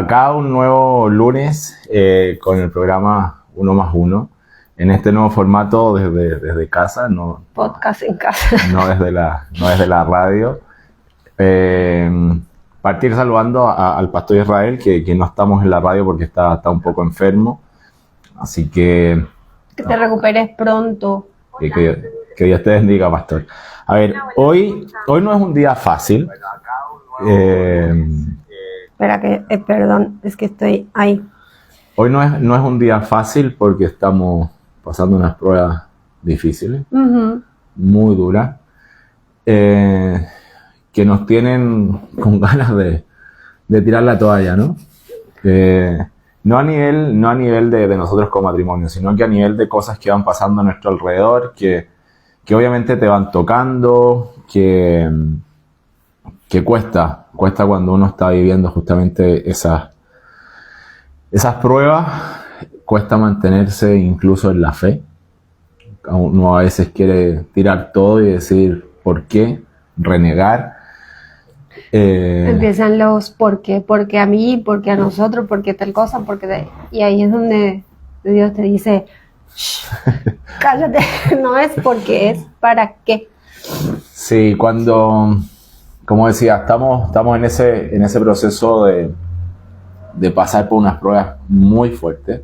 Acá un nuevo lunes con el programa Uno más Uno, en este nuevo formato desde casa, Podcast en casa. no desde la radio. Partir saludando al pastor Israel, que no estamos en la radio porque está un poco enfermo, así que te recuperes pronto. Que Dios te bendiga, pastor. A ver, hoy no es un día fácil. Espera que, perdón, es que estoy ahí. Hoy no es un día fácil porque estamos pasando unas pruebas difíciles, muy duras, que nos tienen con ganas de tirar la toalla, ¿no? No a nivel de nosotros como matrimonio, sino que a nivel de cosas que van pasando a nuestro alrededor, que obviamente te van tocando, que cuesta cuando uno está viviendo justamente esas pruebas, cuesta mantenerse incluso en la fe. Uno a veces quiere tirar todo y decir ¿por qué? Renegar. Empiezan los ¿por qué? Porque a mí, porque a nosotros, porque tal cosa, y ahí es donde Dios te dice cállate, no es porque, es para qué. Sí, cuando, como decía, estamos en ese proceso de pasar por unas pruebas muy fuertes,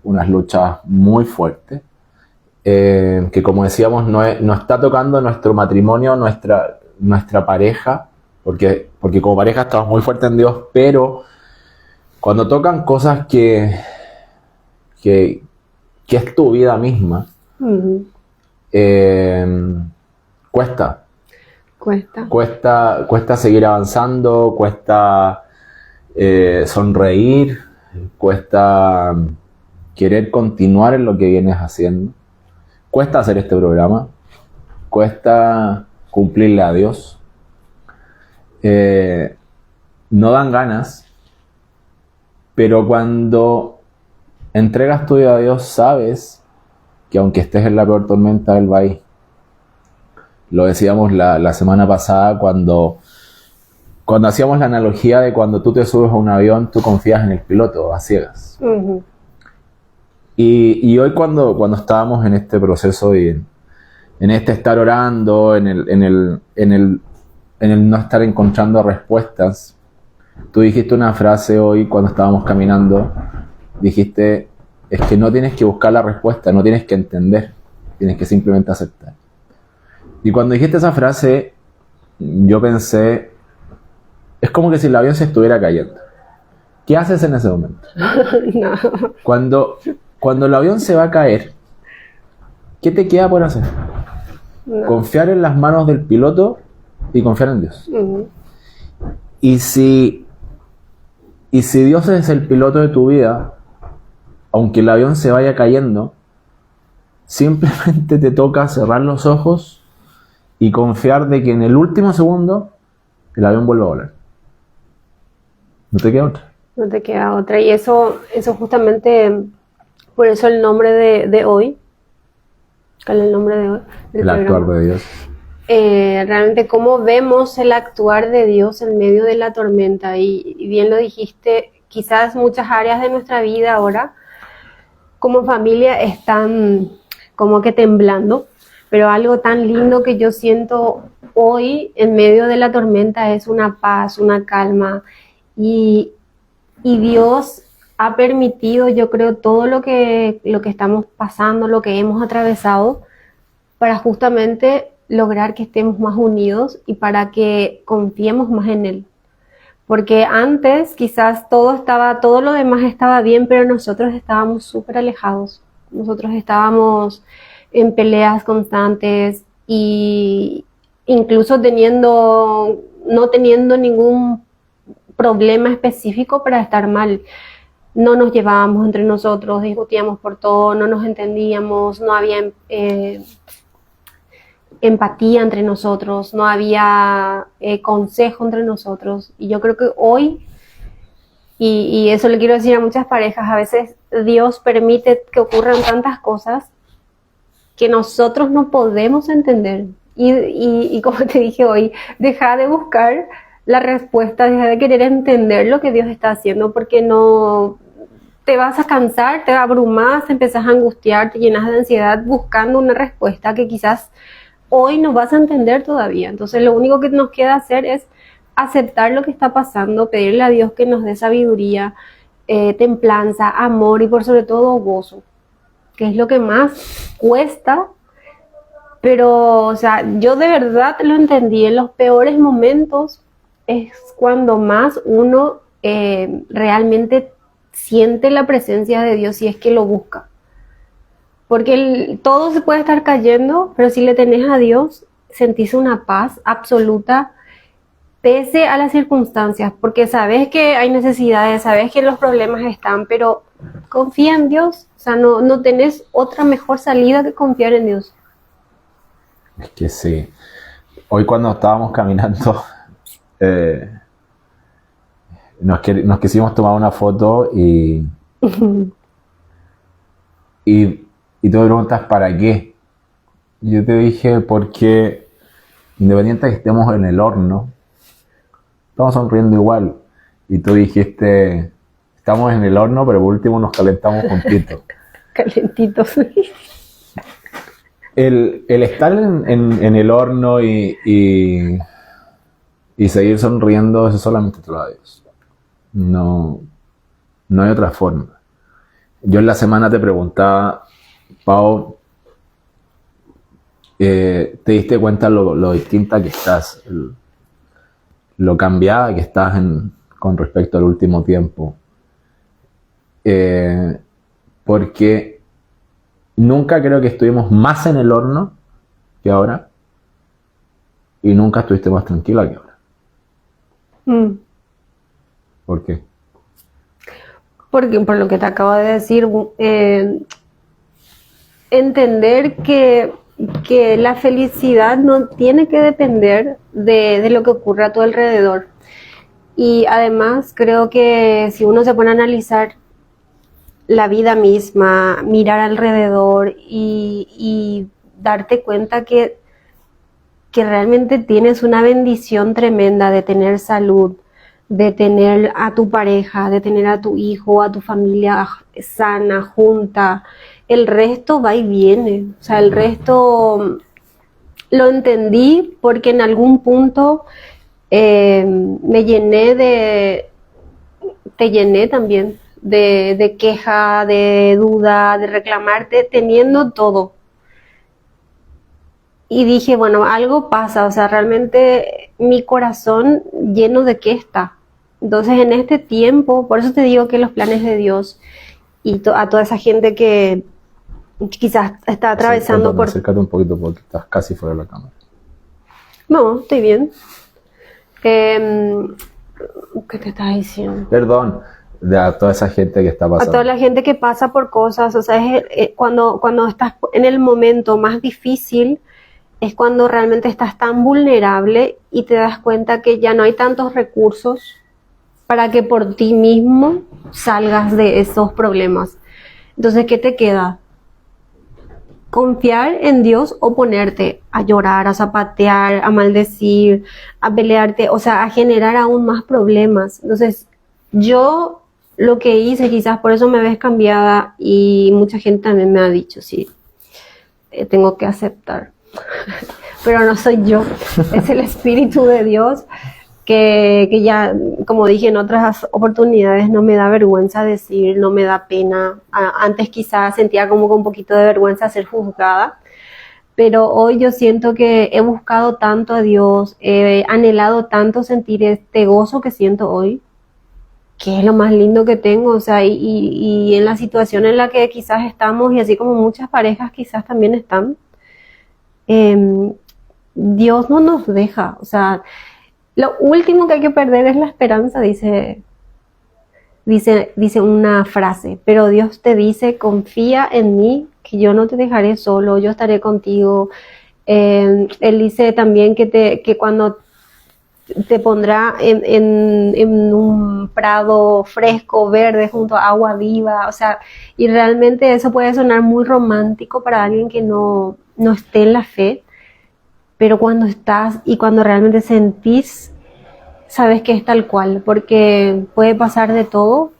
unas luchas muy fuertes, que como decíamos no está tocando nuestro matrimonio, nuestra pareja, porque como pareja estamos muy fuertes en Dios, pero cuando tocan cosas que es tu vida misma, cuesta seguir avanzando, cuesta sonreír, cuesta querer continuar en lo que vienes haciendo, cuesta hacer este programa, cuesta cumplirle a Dios. No dan ganas, pero cuando entregas tu vida a Dios, sabes que aunque estés en la peor tormenta, Él va ahí. Lo decíamos la semana pasada cuando hacíamos la analogía de cuando tú te subes a un avión, tú confías en el piloto a ciegas. Y hoy cuando estábamos en este proceso y en este estar orando, en el no estar encontrando respuestas, tú dijiste una frase hoy cuando estábamos caminando, dijiste, es que no tienes que buscar la respuesta, no tienes que entender, tienes que simplemente aceptar. Y cuando dijiste esa frase, yo pensé, es como que si el avión se estuviera cayendo. ¿Qué haces en ese momento? No. Cuando el avión se va a caer, ¿qué te queda por hacer? No. Confiar en las manos del piloto y confiar en Dios. Y si Dios es el piloto de tu vida, aunque el avión se vaya cayendo, simplemente te toca cerrar los ojos y confiar de que en el último segundo el avión vuelve a volar. No te queda otra. No te queda otra. Y eso justamente, por eso el nombre de hoy. ¿Cuál es el nombre de hoy? El actuar de Dios. Realmente cómo vemos el actuar de Dios en medio de la tormenta. Y bien lo dijiste, quizás muchas áreas de nuestra vida ahora, como familia, están como que temblando. Pero algo tan lindo que yo siento hoy en medio de la tormenta es una paz, una calma. Y Dios ha permitido, yo creo, todo lo que estamos pasando, lo que hemos atravesado, para justamente lograr que estemos más unidos y para que confiemos más en Él. Porque antes quizás todo lo demás estaba bien, pero nosotros estábamos súper alejados. Nosotros estábamos en peleas constantes y incluso no teniendo ningún problema específico para estar mal. No nos llevábamos entre nosotros, discutíamos por todo, no nos entendíamos, no había empatía entre nosotros, no había consejo entre nosotros. Y yo creo que hoy, y eso le quiero decir a muchas parejas, a veces Dios permite que ocurran tantas cosas que nosotros no podemos entender. Y como te dije hoy, deja de buscar la respuesta, deja de querer entender lo que Dios está haciendo, porque no te vas a cansar, te abrumas, te empezás a angustiar, te llenas de ansiedad buscando una respuesta que quizás hoy no vas a entender todavía. Entonces lo único que nos queda hacer es aceptar lo que está pasando, pedirle a Dios que nos dé sabiduría, templanza, amor y por sobre todo gozo, que es lo que más cuesta. Pero, o sea, yo de verdad lo entendí, en los peores momentos es cuando más uno realmente siente la presencia de Dios, si es que lo busca. Porque todo se puede estar cayendo, pero si le tenés a Dios, sentís una paz absoluta pese a las circunstancias, porque sabes que hay necesidades, sabes que los problemas están, pero confía en Dios. O sea, no tenés otra mejor salida que confiar en Dios. Es que sí. Hoy cuando estábamos caminando, nos quisimos tomar una foto y tú me preguntas ¿para qué? Y yo te dije porque independiente de que estemos en el horno, estamos sonriendo igual. Y tú dijiste, estamos en el horno, pero por último nos calentamos juntitos. Calentitos. El estar en el horno y seguir sonriendo, eso solamente te lo da Dios. No hay otra forma. Yo en la semana te preguntaba, Pau, ¿te diste cuenta lo distinta que estás? Lo cambiada que estás con respecto al último tiempo. Porque nunca creo que estuvimos más en el horno que ahora y nunca estuviste más tranquila que ahora. ¿Por qué? Porque por lo que te acabo de decir, entender que la felicidad no tiene que depender de lo que ocurra a tu alrededor. Y además creo que si uno se pone a analizar la vida misma, mirar alrededor y darte cuenta que realmente tienes una bendición tremenda de tener salud, de tener a tu pareja, de tener a tu hijo, a tu familia sana, junta. El resto va y viene. O sea, el resto lo entendí porque en algún punto me llené te llené también de queja, de duda, de reclamarte, teniendo todo. Y dije, bueno, algo pasa, o sea, realmente mi corazón lleno de qué está. Entonces en este tiempo, por eso te digo que los planes de Dios y a toda esa gente que quizás está atravesando por... Acércate un poquito porque estás casi fuera de la cámara. No, estoy bien. ¿Qué te estás diciendo? Perdón, a toda esa gente que está pasando. A toda la gente que pasa por cosas, o sea, cuando estás en el momento más difícil, es cuando realmente estás tan vulnerable y te das cuenta que ya no hay tantos recursos para que por ti mismo salgas de esos problemas. Entonces, ¿qué te queda? Confiar en Dios o ponerte a llorar, a zapatear, a maldecir, a pelearte, o sea, a generar aún más problemas. Entonces, yo lo que hice, quizás por eso me ves cambiada y mucha gente también me ha dicho, sí, tengo que aceptar. Pero no soy yo, es el Espíritu de Dios que ya, como dije en otras oportunidades, no me da vergüenza decir, no me da pena. Antes quizás sentía como con un poquito de vergüenza ser juzgada, pero hoy yo siento que he buscado tanto a Dios, he anhelado tanto sentir este gozo que siento hoy, que es lo más lindo que tengo, o sea, y en la situación en la que quizás estamos, y así como muchas parejas quizás también están, Dios no nos deja, o sea, lo último que hay que perder es la esperanza, dice una frase, pero Dios te dice, confía en mí, que yo no te dejaré solo, yo estaré contigo. Él dice también que cuando te pondrá en un prado fresco, verde, junto a agua viva, o sea, y realmente eso puede sonar muy romántico para alguien que no esté en la fe, pero cuando estás y cuando realmente sentís sabes que es tal cual, porque puede pasar de todo,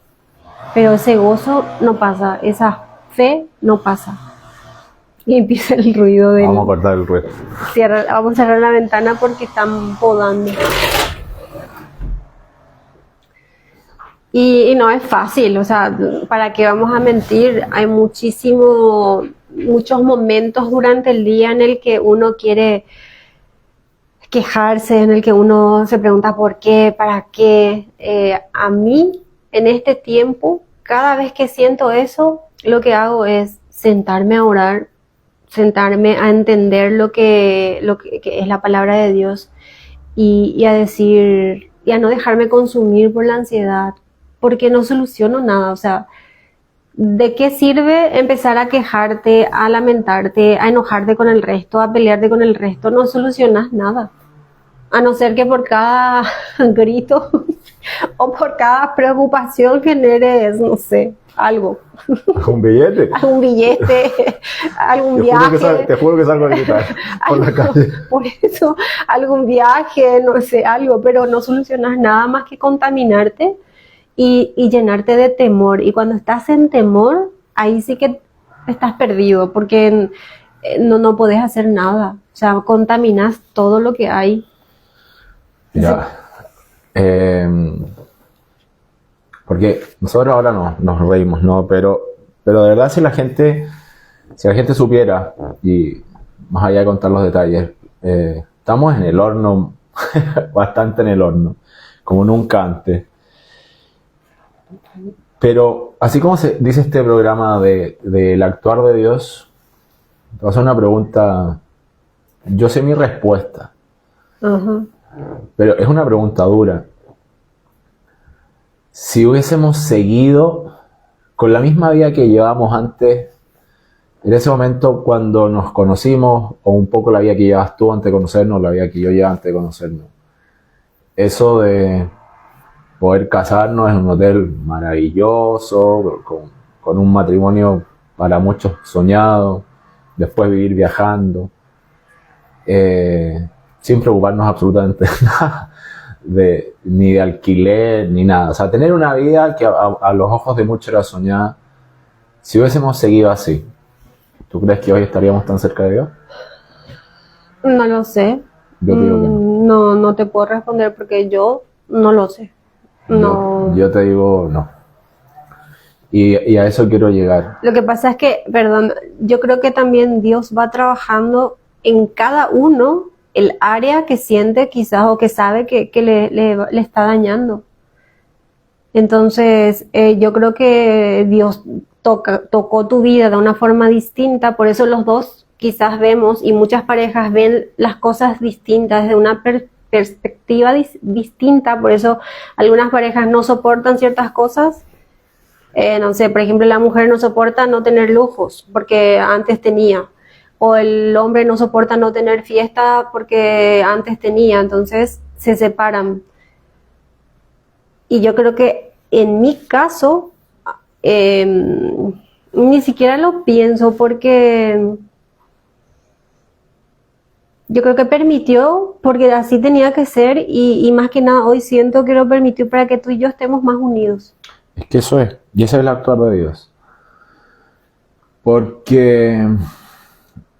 pero ese gozo no pasa, esa fe no pasa. Y empieza el ruido del... Vamos a cortar el ruido. Vamos a cerrar la ventana porque están podando. Y no es fácil, o sea, ¿para qué vamos a mentir? Hay muchos momentos durante el día en el que uno quiere quejarse, en el que uno se pregunta por qué, para qué. A mí, en este tiempo, cada vez que siento eso, lo que hago es sentarme a orar, sentarme a entender lo que es la palabra de Dios y a decir, y a no dejarme consumir por la ansiedad, porque no soluciono nada. O sea, ¿de qué sirve empezar a quejarte, a lamentarte, a enojarte con el resto, a pelearte con el resto? No solucionas nada. A no ser que por cada grito o por cada preocupación generes, no sé, algo. ¿Un billete? Algún billete, algún viaje. Te juro que salgo a gritar por la calle. Por eso, algún viaje, no sé, algo, pero no solucionas nada más que contaminarte y llenarte de temor. Y cuando estás en temor, ahí sí que estás perdido, porque no podés hacer nada. O sea, contaminas todo lo que hay. Mira, porque nosotros ahora nos reímos, ¿no? Pero de verdad si la gente supiera, y más allá de contar los detalles, estamos en el horno, bastante en el horno, como nunca antes. Pero así como se dice este programa del actuar de Dios, te voy a hacer una pregunta, yo sé mi respuesta, pero es una pregunta dura. Si hubiésemos seguido con la misma vida que llevábamos antes, en ese momento cuando nos conocimos, o un poco la vida que llevas tú antes de conocernos, la vida que yo llevaba antes de conocernos, eso de poder casarnos en un hotel maravilloso, con un matrimonio para muchos soñado, después vivir viajando, sin preocuparnos absolutamente nada, ni de alquiler, ni nada. O sea, tener una vida que a los ojos de muchos era soñada. Si hubiésemos seguido así, ¿tú crees que hoy estaríamos tan cerca de Dios? No lo sé. Yo te digo que no. No te puedo responder porque yo no lo sé. No. Yo te digo no. Y a eso quiero llegar. Lo que pasa es que, perdón, yo creo que también Dios va trabajando en cada uno el área que siente quizás o que sabe que le está dañando. Entonces, yo creo que Dios tocó tu vida de una forma distinta, por eso los dos quizás vemos y muchas parejas ven las cosas distintas, desde una perspectiva distinta, por eso algunas parejas no soportan ciertas cosas. No sé, por ejemplo, la mujer no soporta no tener lujos porque antes tenía, o el hombre no soporta no tener fiesta porque antes tenía, entonces se separan. Y yo creo que en mi caso ni siquiera lo pienso porque yo creo que permitió, porque así tenía que ser y más que nada hoy siento que lo permitió para que tú y yo estemos más unidos. Es que eso es, y ese es el actuar de Dios. Porque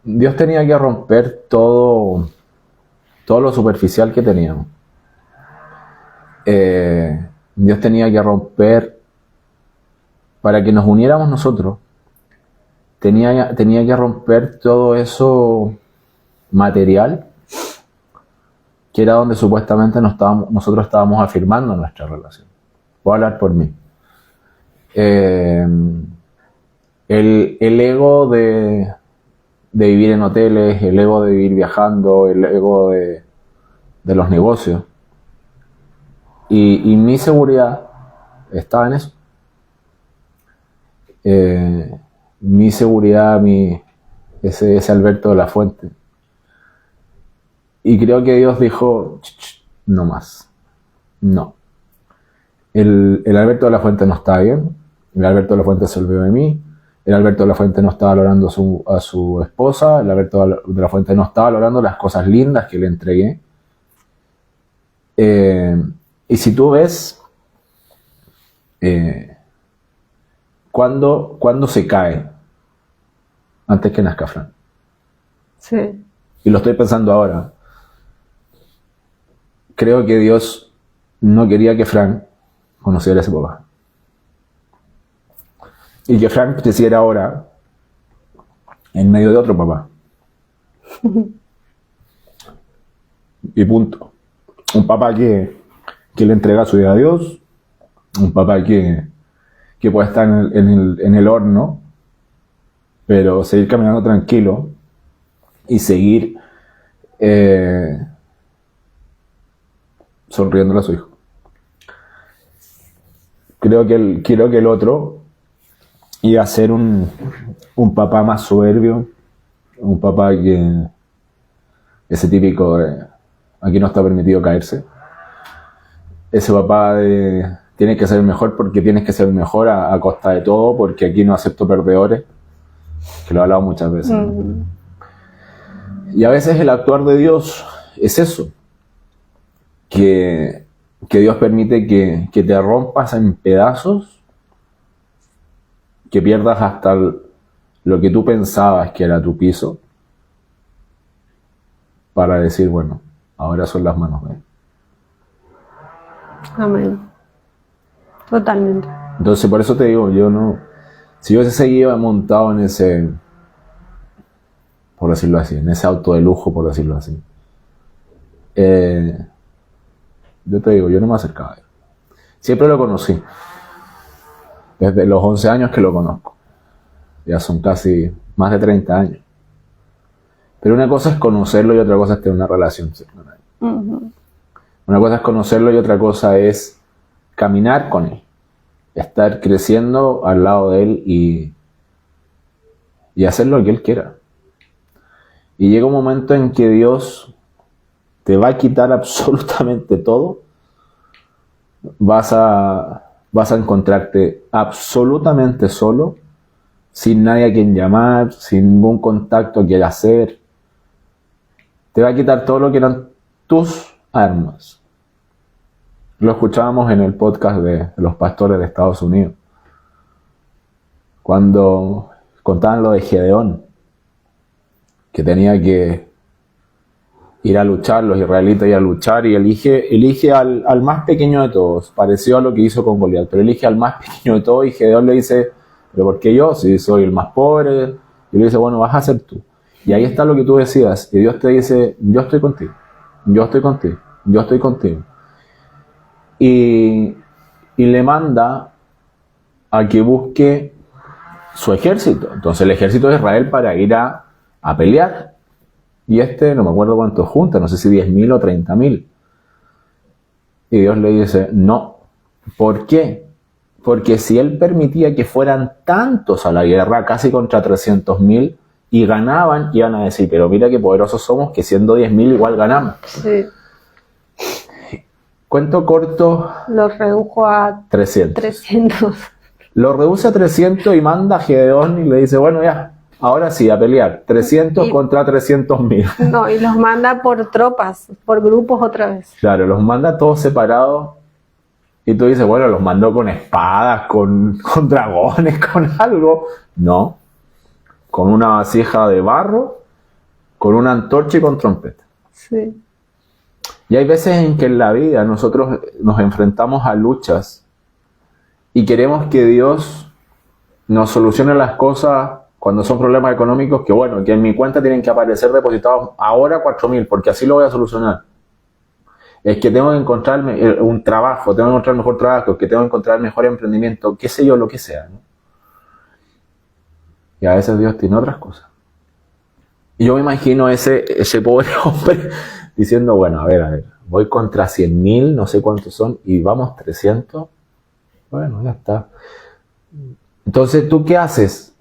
Dios tenía que romper todo lo superficial que teníamos. Dios tenía que romper, para que nos uniéramos nosotros, tenía que romper todo eso material, que era donde supuestamente nosotros estábamos afirmando nuestra relación. Voy a hablar por mí. El ego de vivir en hoteles, el ego de vivir viajando, el ego de los negocios. Y mi seguridad estaba en eso. Mi seguridad, ese Alberto de la Fuente. Y creo que Dios dijo, no más. No. El Alberto de la Fuente no está bien. El Alberto de la Fuente se olvidó de mí. El Alberto de la Fuente no está valorando a su esposa. El Alberto de la Fuente no está valorando las cosas lindas que le entregué. Y si tú ves cuándo se cae antes que nazca Fran. Sí. Y lo estoy pensando ahora. Creo que Dios no quería que Fran conociera a ese papá. Y que Frank creciera ahora en medio de otro papá. Y punto. Un papá que le entrega su vida a Dios. Un papá que puede estar en el horno, pero seguir caminando tranquilo y seguir sonriéndole a su hijo. Creo que el otro iba a ser un papá más soberbio, un papá que ese típico aquí no está permitido caerse. Ese papá tienes que ser el mejor porque tienes que ser el mejor a costa de todo, porque aquí no acepto perdedores, que lo he hablado muchas veces. ¿No? Y a veces el actuar de Dios es eso, que Dios permite que te rompas en pedazos, que pierdas hasta lo que tú pensabas que era tu piso, para decir, bueno, ahora son las manos de Él. Amén. Totalmente. Entonces, por eso te digo, si yo seguía montado en ese, por decirlo así, en ese auto de lujo, por decirlo así, yo te digo, yo no me acercaba a Él. Siempre lo conocí. Desde los 11 años que lo conozco. Ya son casi más de 30 años. Pero una cosa es conocerlo y otra cosa es tener una relación cercana. Una cosa es conocerlo y otra cosa es caminar con Él. Estar creciendo al lado de Él y hacer lo que Él quiera. Y llega un momento en que Dios te va a quitar absolutamente todo. Vas a encontrarte absolutamente solo, sin nadie a quien llamar, sin ningún contacto que hacer. Te va a quitar todo lo que eran tus armas. Lo escuchábamos en el podcast de los pastores de Estados Unidos, cuando contaban lo de Gedeón, que tenía que ir a luchar, los israelitas ir a luchar, y elige al más pequeño de todos, parecido a lo que hizo con Goliat, pero elige al más pequeño de todos, y Gedeón le dice, ¿pero por qué yo? Si soy el más pobre. Y le dice, bueno, vas a ser tú. Y ahí está lo que tú decías, y Dios te dice, yo estoy contigo, yo estoy contigo, yo estoy contigo. Y le manda a que busque su ejército. Entonces el ejército de Israel para ir a pelear. Y no me acuerdo cuántos junta, no sé si 10.000 o 30.000. Y Dios le dice, no. ¿Por qué? Porque si Él permitía que fueran tantos a la guerra, casi contra 300.000, y ganaban, iban a decir, pero mira qué poderosos somos, que siendo 10.000 igual ganamos. Sí. Cuento corto. Lo redujo a 300. Lo reduce a 300 y manda a Gedeón y le dice, bueno, ya, ahora sí, a pelear. 300 contra 300.000. No, y los manda por tropas, por grupos otra vez. Claro, los manda todos separados. Y tú dices, bueno, los mandó con espadas, con dragones, con algo. No. Con una vasija de barro, con una antorcha y con trompeta. Sí. Y hay veces en que en la vida nosotros nos enfrentamos a luchas y queremos que Dios nos solucione las cosas cuando son problemas económicos, que bueno, que en mi cuenta tienen que aparecer depositados ahora 4.000, porque así lo voy a solucionar. Es que tengo que encontrarme un trabajo, tengo que encontrar mejor trabajo, que tengo que encontrar mejor emprendimiento, qué sé yo, lo que sea, ¿no? Y a veces Dios tiene otras cosas. Y yo me imagino ese pobre hombre diciendo, bueno, a ver, voy contra 100.000, no sé cuántos son, y vamos 300. Bueno, ya está. Entonces, ¿tú qué haces?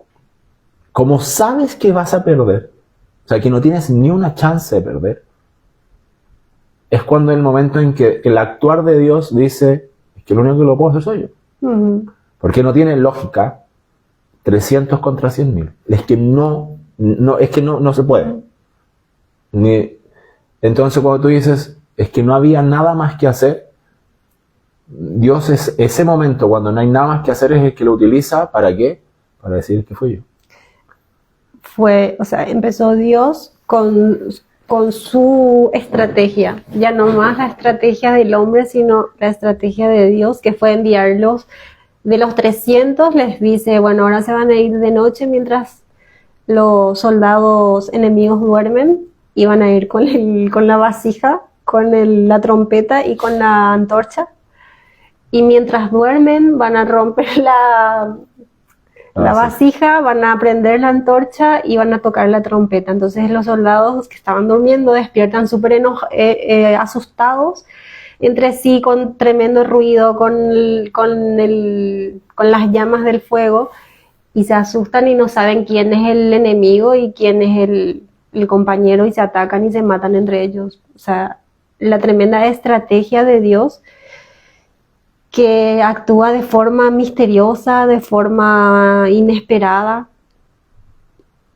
Como sabes que vas a perder, o sea, que no tienes ni una chance de perder, es cuando el momento en que el actuar de Dios dice, es que lo único que lo puedo hacer soy yo. Porque no tiene lógica 300 contra 100.000. Es que no se puede. Entonces cuando tú dices, es que no había nada más que hacer, Dios es ese momento cuando no hay nada más que hacer, es el que lo utiliza. ¿Para qué? Para decir que fui yo. Empezó Dios con su estrategia, ya no más la estrategia del hombre, sino la estrategia de Dios, que fue enviarlos. De los 300 les dice, bueno, ahora se van a ir de noche mientras los soldados enemigos duermen, y van a ir con la vasija, con la trompeta y con la antorcha, y mientras duermen van a romper la vasija, van a prender la antorcha y van a tocar la trompeta. Entonces los soldados que estaban durmiendo despiertan súper asustados entre sí, con tremendo ruido, con las llamas del fuego, y se asustan y no saben quién es el enemigo y quién es el compañero, y se atacan y se matan entre ellos. O sea, la tremenda estrategia de Dios, que actúa de forma misteriosa, de forma inesperada.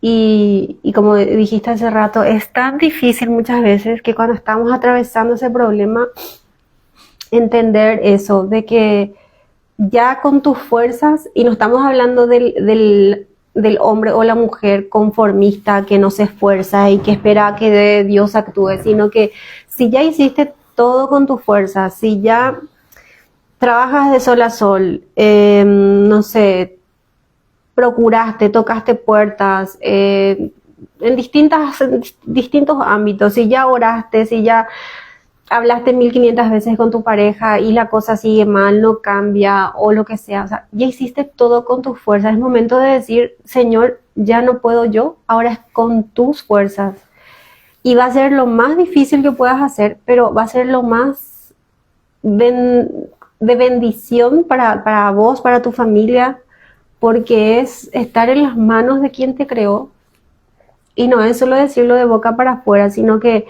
Y como dijiste hace rato, es tan difícil muchas veces que cuando estamos atravesando ese problema, entender eso, de que ya con tus fuerzas, y no estamos hablando del hombre o la mujer conformista que no se esfuerza y que espera que Dios actúe, sino que si ya hiciste todo con tus fuerzas, si ya trabajas de sol a sol, no sé, procuraste, tocaste puertas, en distintos ámbitos, si ya oraste, si ya hablaste 1500 veces con tu pareja y la cosa sigue mal, no cambia o lo que sea, o sea, ya hiciste todo con tus fuerzas, es momento de decir, Señor, ya no puedo yo, ahora es con tus fuerzas. Y va a ser lo más difícil que puedas hacer, pero va a ser lo más de bendición para vos, para tu familia, porque es estar en las manos de quien te creó. Y no es solo decirlo de boca para afuera, sino que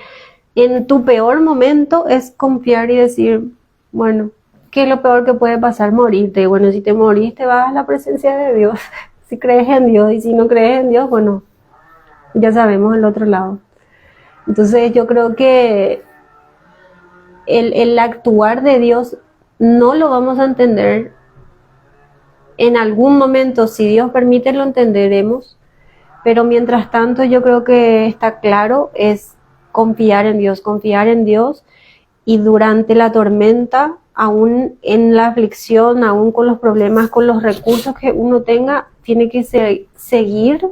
en tu peor momento es confiar y decir, bueno, ¿qué es lo peor que puede pasar? Morirte. Bueno, si te moriste, vas a la presencia de Dios. Si crees en Dios, y si no crees en Dios, bueno, ya sabemos el otro lado. Entonces yo creo que el actuar de Dios no lo vamos a entender. En algún momento, si Dios permite, lo entenderemos, pero mientras tanto yo creo que está claro, es confiar en Dios, y durante la tormenta, aún en la aflicción, aún con los problemas, con los recursos que uno tenga, tiene que seguir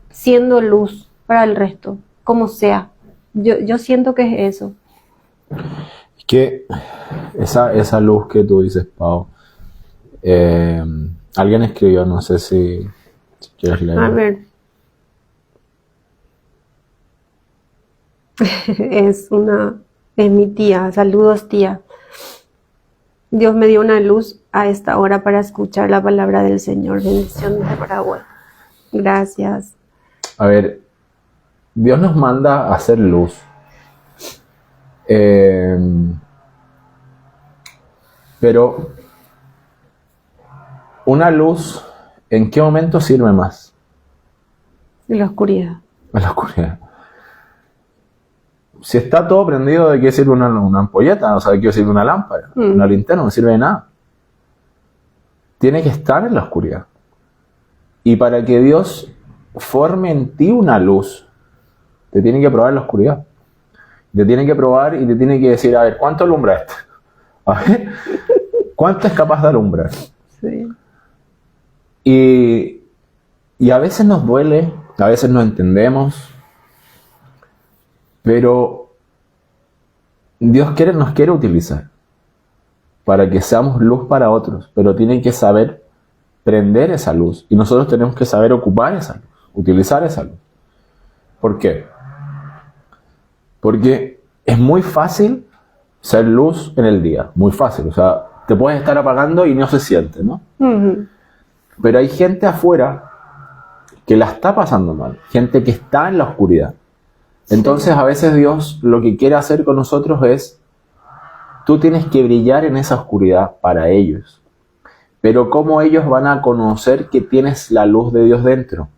siendo luz para el resto, como sea. Yo siento que es eso. Es que esa luz que tú dices, Pau, alguien escribió, no sé si quieres leer. A ver. Es mi tía. Saludos, tía. Dios me dio una luz a esta hora para escuchar la palabra del Señor. Bendición de Paraguay. Gracias. A ver, Dios nos manda a hacer luz. Pero una luz, ¿en qué momento sirve más? En la oscuridad. En la oscuridad. Si está todo prendido, ¿de qué sirve una ampolleta? O sea, ¿de qué sirve una lámpara? Una linterna no sirve de nada. Tiene que estar en la oscuridad. Y para que Dios forme en ti una luz, te tiene que probar en la oscuridad. Te tiene que probar y te tiene que decir, a ver, ¿cuánto alumbra esto? A ver, ¿cuánto es capaz de alumbrar? Sí. Y a veces nos duele, a veces no entendemos, pero Dios nos quiere utilizar para que seamos luz para otros, pero tienen que saber prender esa luz, y nosotros tenemos que saber ocupar esa luz, utilizar esa luz. ¿Por qué? Porque es muy fácil ser luz en el día, muy fácil, o sea, te puedes estar apagando y no se siente, ¿no? Uh-huh. Pero hay gente afuera que la está pasando mal, gente que está en la oscuridad. Entonces a veces Dios lo que quiere hacer con nosotros es, tú tienes que brillar en esa oscuridad para ellos. Pero ¿cómo ellos van a conocer que tienes la luz de Dios dentro?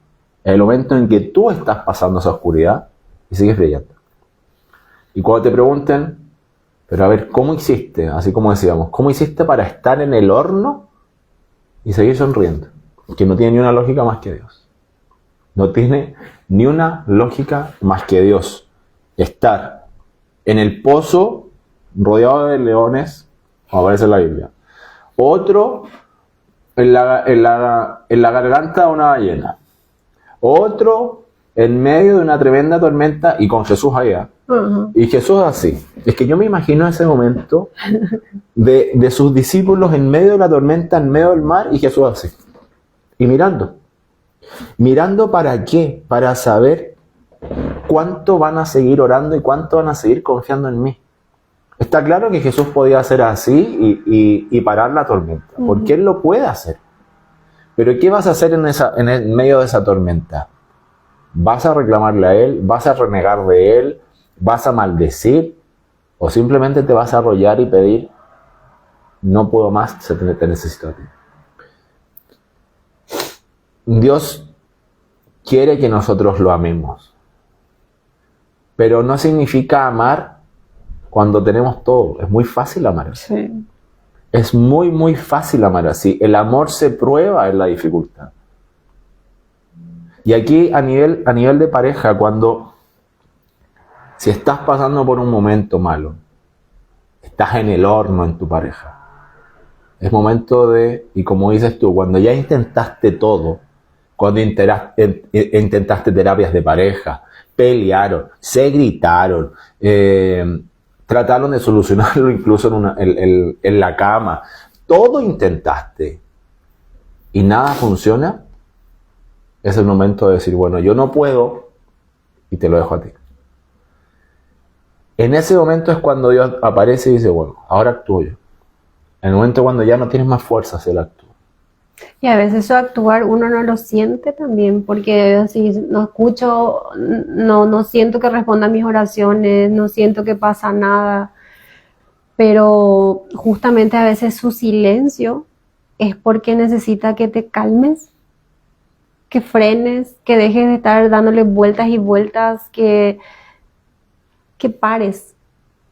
En el momento en que tú estás pasando esa oscuridad y sigues brillando. Y cuando te pregunten, Pero a ver, ¿cómo hiciste? Así como decíamos, ¿cómo hiciste para estar en el horno y seguir sonriendo? Que no tiene ni una lógica más que Dios. No tiene ni una lógica más que Dios. Estar en el pozo rodeado de leones, como aparece en la Biblia. Otro en la garganta de una ballena. Otro en medio de una tremenda tormenta y con Jesús allá. Uh-huh. Y Jesús así. Es que yo me imagino ese momento de sus discípulos en medio de la tormenta, en medio del mar, y Jesús así. Y mirando. ¿Mirando para qué? Para saber cuánto van a seguir orando y cuánto van a seguir confiando en mí. Está claro que Jesús podía hacer así y parar la tormenta, porque Él lo puede hacer. Pero ¿qué vas a hacer en el medio de esa tormenta? ¿Vas a reclamarle a Él? ¿Vas a renegar de Él? ¿Vas a maldecir? ¿O simplemente te vas a arrollar y pedir, no puedo más, te necesito a ti? Dios quiere que nosotros lo amemos. Pero no significa amar cuando tenemos todo. Es muy fácil amar así. Sí. Es muy, muy fácil amar así. El amor se prueba en la dificultad. Y aquí a nivel de pareja, si estás pasando por un momento malo, estás en el horno en tu pareja, es momento y como dices tú, cuando ya intentaste todo, cuando intentaste terapias de pareja, pelearon, se gritaron, trataron de solucionarlo incluso en la cama, todo intentaste y nada funciona, es el momento de decir, bueno, yo no puedo y te lo dejo a ti. En ese momento es cuando Dios aparece y dice, bueno, ahora actúo yo. En el momento cuando ya no tienes más fuerzas, Él actúa. Y a veces eso actuar uno no lo siente también, porque si no escucho, no siento que responda a mis oraciones, no siento que pasa nada. Pero justamente a veces su silencio es porque necesita que te calmes, que frenes, que dejes de estar dándole vueltas y vueltas, que pares,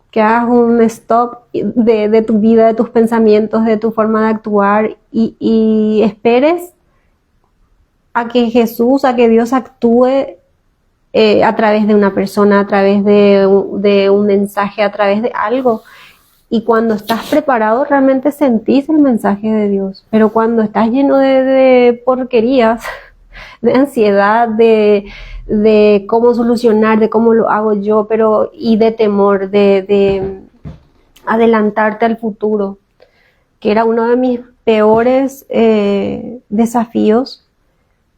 que hagas un stop de tu vida, de tus pensamientos, de tu forma de actuar y esperes a que Jesús, a que Dios actúe a través de una persona, a través de un mensaje, a través de algo. Y cuando estás preparado realmente sentís el mensaje de Dios. Pero cuando estás lleno de porquerías, de ansiedad, de cómo solucionar, de cómo lo hago yo, y de temor, de adelantarte al futuro, que era uno de mis peores desafíos,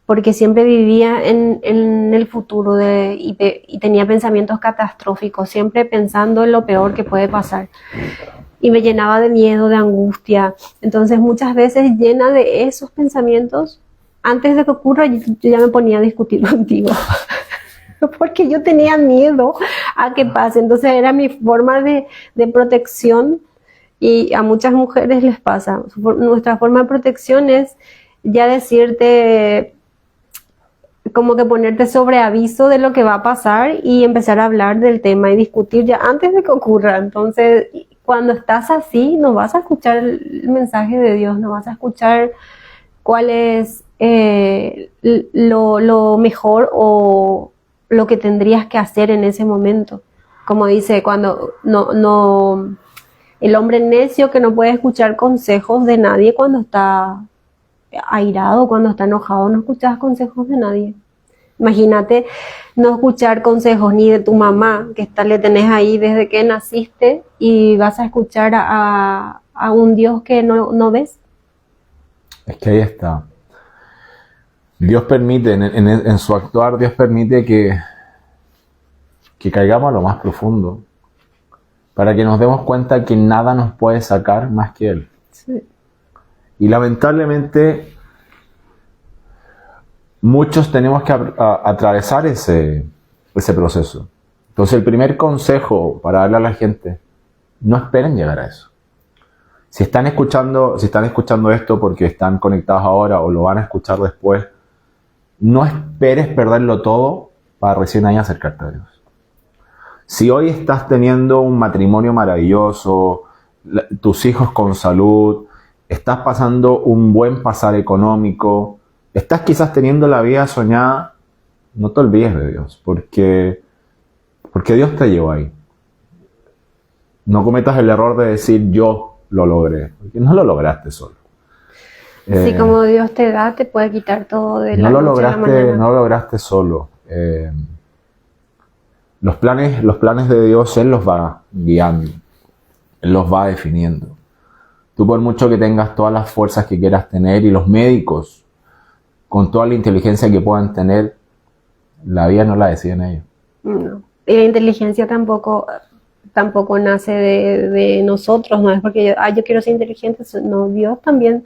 porque siempre vivía en el futuro y tenía pensamientos catastróficos, siempre pensando en lo peor que puede pasar. Y me llenaba de miedo, de angustia. Entonces muchas veces llena de esos pensamientos, antes de que ocurra, yo ya me ponía a discutir contigo. Porque yo tenía miedo a que pase. Entonces era mi forma de protección, y a muchas mujeres les pasa. Nuestra forma de protección es ya decirte, como que ponerte sobre aviso de lo que va a pasar y empezar a hablar del tema y discutir ya antes de que ocurra. Entonces, cuando estás así, no vas a escuchar el mensaje de Dios, no vas a escuchar cuál es lo mejor o lo que tendrías que hacer en ese momento. Como dice, cuando el hombre necio que no puede escuchar consejos de nadie cuando está airado, cuando está enojado, no escuchas consejos de nadie. Imagínate no escuchar consejos ni de tu mamá, que le tenés ahí desde que naciste, y vas a escuchar a un Dios que no ves. Es que ahí está. Dios permite, en su actuar, Dios permite que caigamos a lo más profundo, para que nos demos cuenta que nada nos puede sacar más que Él. Sí. Y lamentablemente, muchos tenemos que atravesar ese proceso. Entonces, el primer consejo para darle a la gente, no esperen llegar a eso. Si están escuchando esto porque están conectados ahora o lo van a escuchar después, no esperes perderlo todo para recién ahí acercarte a Dios. Si hoy estás teniendo un matrimonio maravilloso, tus hijos con salud, estás pasando un buen pasar económico, estás quizás teniendo la vida soñada, no te olvides de Dios, porque Dios te llevó ahí. No cometas el error de decir yo lo logré, porque no lo lograste solo. Así como Dios te da, te puede quitar todo de la noche a la mañana. No lo lograste solo. Los planes de Dios Él los va guiando, Él los va definiendo. Tú por mucho que tengas todas las fuerzas que quieras tener y los médicos con toda la inteligencia que puedan tener, la vida no la deciden ellos. No. Y la inteligencia tampoco nace de nosotros, no es porque yo quiero ser inteligente, no, Dios también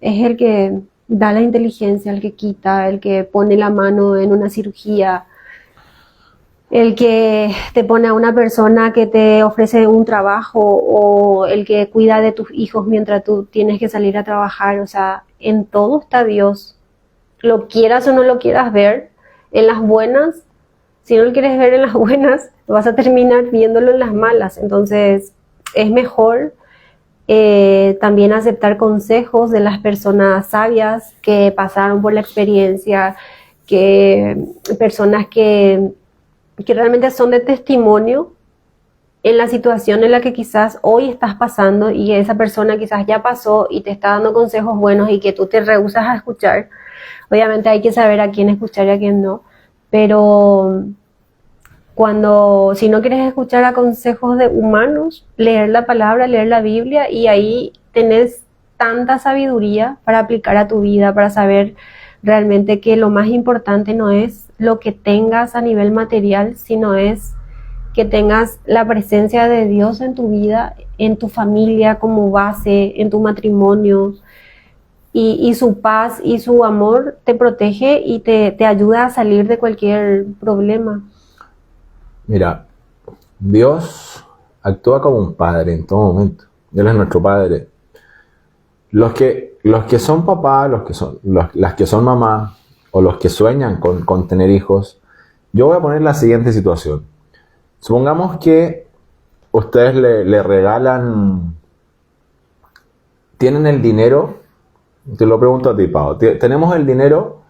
es el que da la inteligencia, el que quita, el que pone la mano en una cirugía, el que te pone a una persona que te ofrece un trabajo o el que cuida de tus hijos mientras tú tienes que salir a trabajar. O sea, en todo está Dios. Lo quieras o no lo quieras ver, en las buenas, si no lo quieres ver en las buenas, vas a terminar viéndolo en las malas. Entonces, es mejor también aceptar consejos de las personas sabias que pasaron por la experiencia, personas que realmente son de testimonio en la situación en la que quizás hoy estás pasando y esa persona quizás ya pasó y te está dando consejos buenos y que tú te rehusas a escuchar. Obviamente hay que saber a quién escuchar y a quién no, pero si no quieres escuchar a consejos de humanos, leer la palabra, leer la Biblia, y ahí tenés tanta sabiduría para aplicar a tu vida, para saber realmente que lo más importante no es lo que tengas a nivel material, sino es que tengas la presencia de Dios en tu vida, en tu familia como base, en tu matrimonio, y su paz y su amor te protege y te ayuda a salir de cualquier problema. Mira, Dios actúa como un padre en todo momento. Él es nuestro padre. Los que son papás, las que son mamás, o los que sueñan con tener hijos, yo voy a poner la siguiente situación. Supongamos que ustedes le regalan, tienen el dinero, te lo pregunto a ti, Pau, tenemos el dinero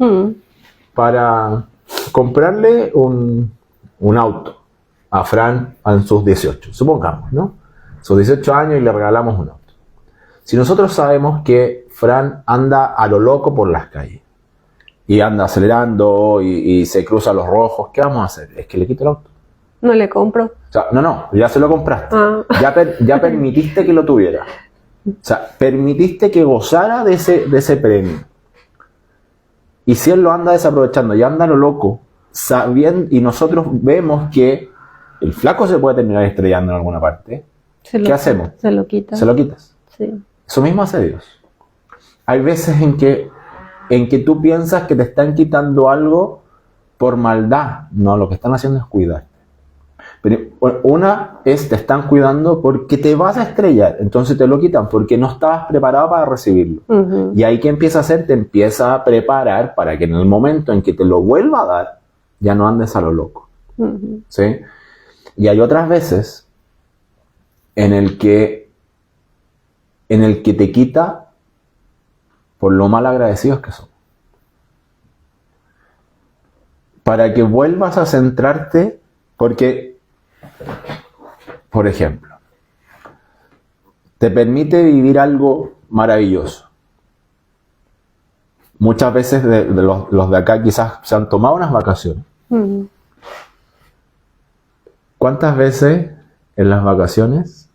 para comprarle un auto a Fran en sus 18, supongamos, ¿no? Sus 18 años y le regalamos un auto. Si nosotros sabemos que Fran anda a lo loco por las calles y anda acelerando y se cruza los rojos, ¿qué vamos a hacer? Es que le quito el auto. No le compro. O sea, no, ya se lo compraste. Ya permitiste que lo tuviera. O sea, permitiste que gozara de ese premio. Y si él lo anda desaprovechando y anda a lo loco, sabiendo, y nosotros vemos que el flaco se puede terminar estrellando en alguna parte, ¿qué hacemos? Se lo quitas. Se lo quitas. Sí. Eso mismo hace Dios. Hay veces en que tú piensas que te están quitando algo por maldad. No, lo que están haciendo es cuidarte. Pero una es, te están cuidando porque te vas a estrellar, entonces te lo quitan porque no estabas preparado para recibirlo. Y ahí, ¿qué empieza a hacer? Te empieza a preparar para que en el momento en que te lo vuelva a dar, ya no andes a lo loco. ¿Sí? Y hay otras veces en el que te quita por lo mal agradecidos que son. Para que vuelvas a centrarte, porque, por ejemplo, te permite vivir algo maravilloso. Muchas veces los de acá quizás se han tomado unas vacaciones. ¿Cuántas veces en las vacaciones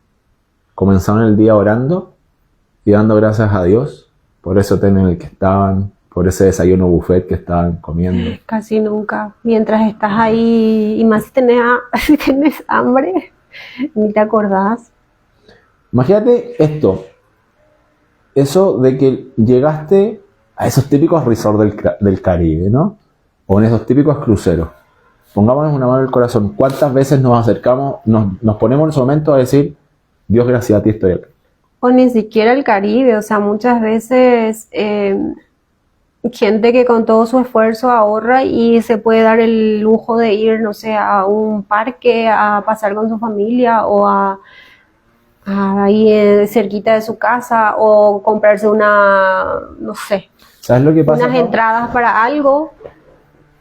comenzaron el día orando y dando gracias a Dios por ese hotel en el que estaban, por ese desayuno buffet que estaban comiendo? Casi nunca. Mientras estás ahí, y más si tenés hambre, ni te acordás. Imagínate esto, eso de que llegaste a esos típicos resorts del Caribe, ¿no? O en esos típicos cruceros. Pongámonos una mano en el corazón. ¿Cuántas veces nos acercamos, nos ponemos en ese momento a decir, Dios, gracias a ti estoy acá? O ni siquiera el Caribe, o sea, muchas veces gente que con todo su esfuerzo ahorra y se puede dar el lujo de ir, no sé, a un parque a pasar con su familia o a ahí cerquita de su casa o comprarse no sé, ¿Sabes lo que pasa, unas Pau? entradas para algo,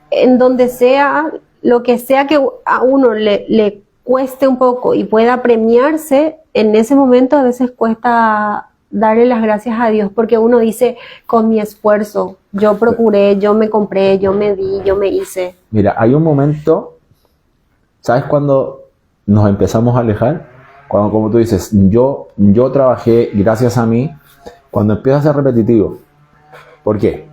en donde sea, lo que sea que a uno le cueste un poco y pueda premiarse, en ese momento a veces cuesta darle las gracias a Dios, porque uno dice, con mi esfuerzo, yo procuré, yo me compré, yo me di, yo me hice. Mira, hay un momento, ¿sabes cuando nos empezamos a alejar? Cuando, como tú dices, yo trabajé gracias a mí, cuando empieza a ser repetitivo. ¿Por qué?